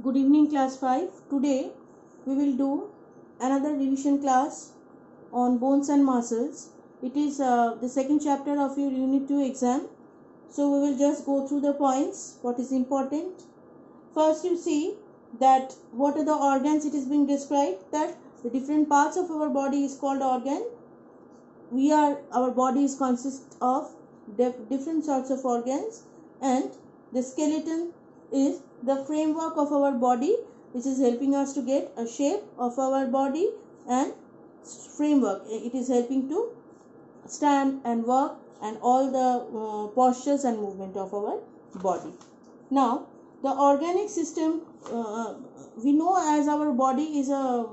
Good evening class 5. Today we will do another revision class on bones and muscles. It is the second chapter of your unit 2 exam. So we will just go through the points, what is important. First you see that what are the organs it is being described, that the different parts of our body is called organ. Our bodies consist of different sorts of organs, and the skeleton is the framework of our body, which is helping us to get a shape of our body, and framework, it is helping to stand and walk and all the postures and movement of our body. Now the organic system, we know as our body is a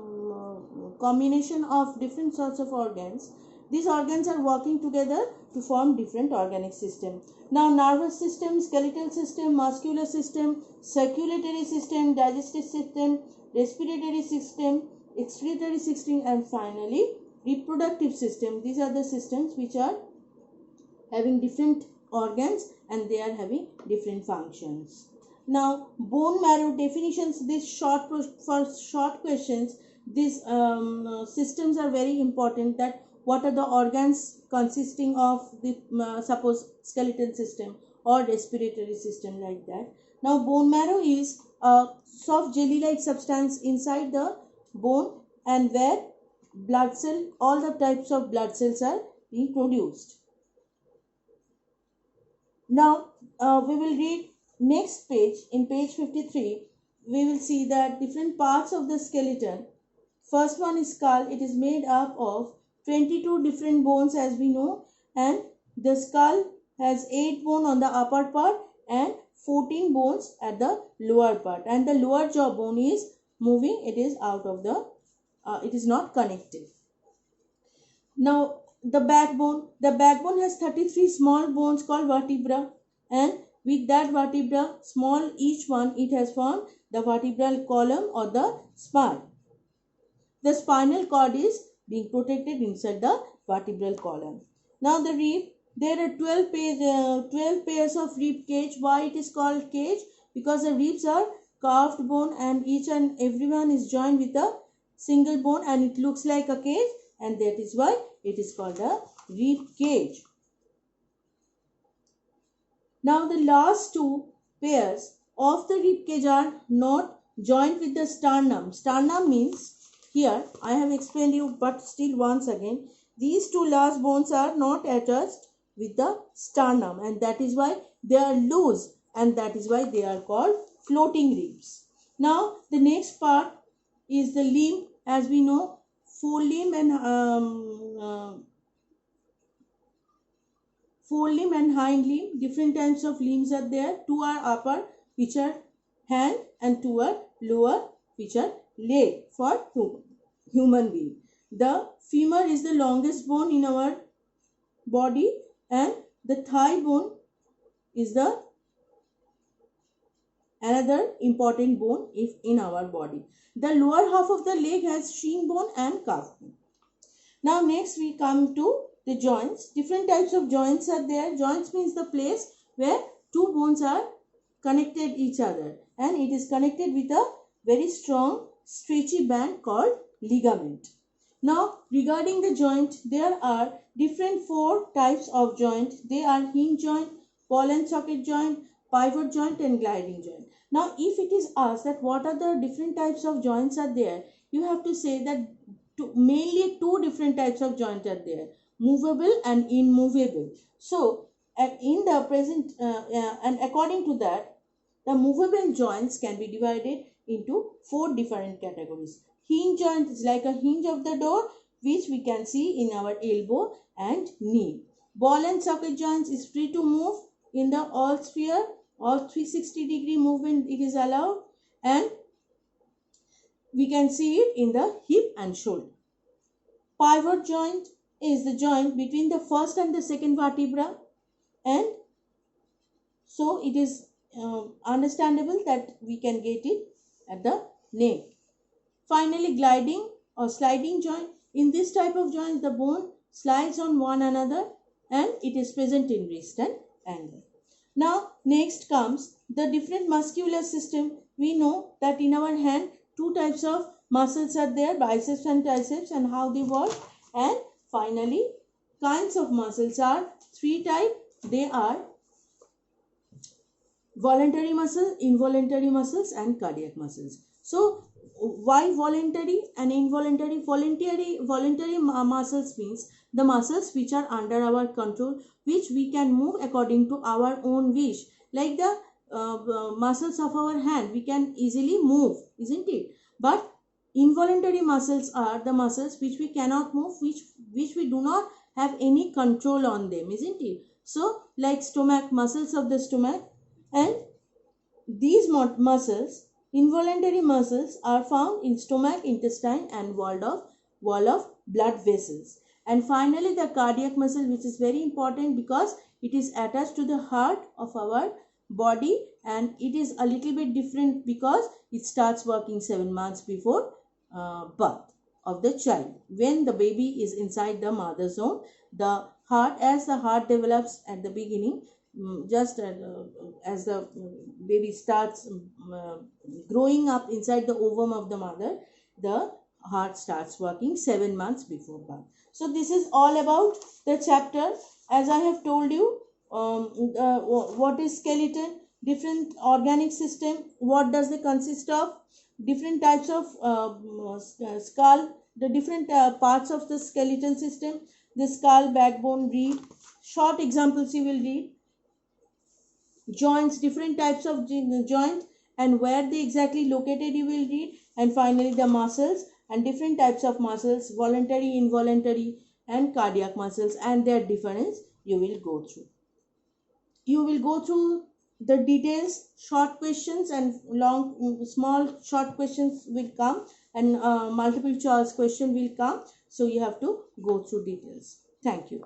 combination of different sorts of organs. These organs are working together to form different organic system. Now nervous system, skeletal system, muscular system, circulatory system, digestive system, respiratory system, excretory system, and finally reproductive system. These are the systems which are having different organs and they are having different functions. Now bone marrow definitions, this for short questions, these systems are very important, that what are the organs consisting of the suppose skeletal system or respiratory system, like that. Now bone marrow is a soft jelly like substance inside the bone, and where blood cell, all the types of blood cells are being produced. Now we will read next page. In page 53 we will see that different parts of the skeleton. First one is skull. It is made up of 22 different bones, as we know, and the skull has 8 bones on the upper part and 14 bones at the lower part, and the lower jaw bone is moving, it is out of the it is not connected. Now the backbone has 33 small bones called vertebra, and with that vertebra, small each one, it has formed the vertebral column or the spine. The spinal cord is being protected inside the vertebral column. Now the rib, there are 12 pairs of rib cage. Why it is called cage? Because the ribs are carved bone and each and every one is joined with a single bone, and it looks like a cage, and that is why it is called a rib cage. Now the last 2 pairs of the rib cage are not joined with the sternum. Sternum means, here I have explained you, but still once again, these 2 last bones are not attached with the sternum, and that is why they are loose, and that is why they are called floating ribs. Now the next part is the limb. As we know, forelimb and hind limb, different types of limbs are there. 2 are upper, which are hand, and 2 are lower, which are leg for human being. The femur is the longest bone in our body, and the thigh bone is the another important bone in our body. The lower half of the leg has shin bone and calf bone. Now next we come to the joints. Different types of joints are there. Joints means the place where 2 bones are connected each other, and it is connected with a very strong stretchy band called ligament. Now regarding the joint, there are different 4 types of joint. They are hinge joint, ball and socket joint, pivot joint, and gliding joint. Now if it is asked that what are the different types of joints are there, you have to say that mainly 2 different types of joints are there, movable and immovable. So in the present and according to that, the movable joints can be divided into 4 different categories. Hinge joint is like a hinge of the door, which we can see in our elbow and knee. Ball and socket joints is free to move in the all sphere, all 360-degree movement it is allowed, and we can see it in the hip and shoulder. Pivot joint is the joint between the first and the second vertebra, and so it is understandable that we can get it at the neck. Finally, gliding or sliding joint. In this type of joint, the bone slides on one another and it is present in wrist and ankle. Now next comes the different muscular system, we know that in our hand two types of muscles are there, biceps and triceps, and how they work. And finally, kinds of muscles are three types. They are voluntary muscle, involuntary muscles, and cardiac muscles. So why voluntary and involuntary? Voluntary muscles means the muscles which are under our control, which we can move according to our own wish. Like the muscles of our hand, we can easily move, isn't it? But involuntary muscles are the muscles which we cannot move, which we do not have any control on them, isn't it? So like stomach, muscles of the stomach, and these muscles, involuntary muscles, are found in stomach, intestine, and wall of blood vessels. And finally, the cardiac muscle, which is very important because it is attached to the heart of our body, and it is a little bit different because it starts working 7 months before birth of the child. When the baby is inside the mother's womb, the heart, as the heart develops at the beginning, just as the baby starts growing up inside the ovum of the mother, the heart starts working 7 months before birth. So this is all about the chapter. As I have told you, what is skeleton, different organic system, what does they consist of, different types of skull, the different parts of the skeletal system, the skull, backbone, reed. Short examples you will read. Joints, different types of joints and where they exactly located you will read. And finally the muscles and different types of muscles, voluntary, involuntary, and cardiac muscles, and their difference you will go through. You will go through the details. Short questions and long, small short questions will come, and multiple choice question will come, so you have to go through details. Thank you.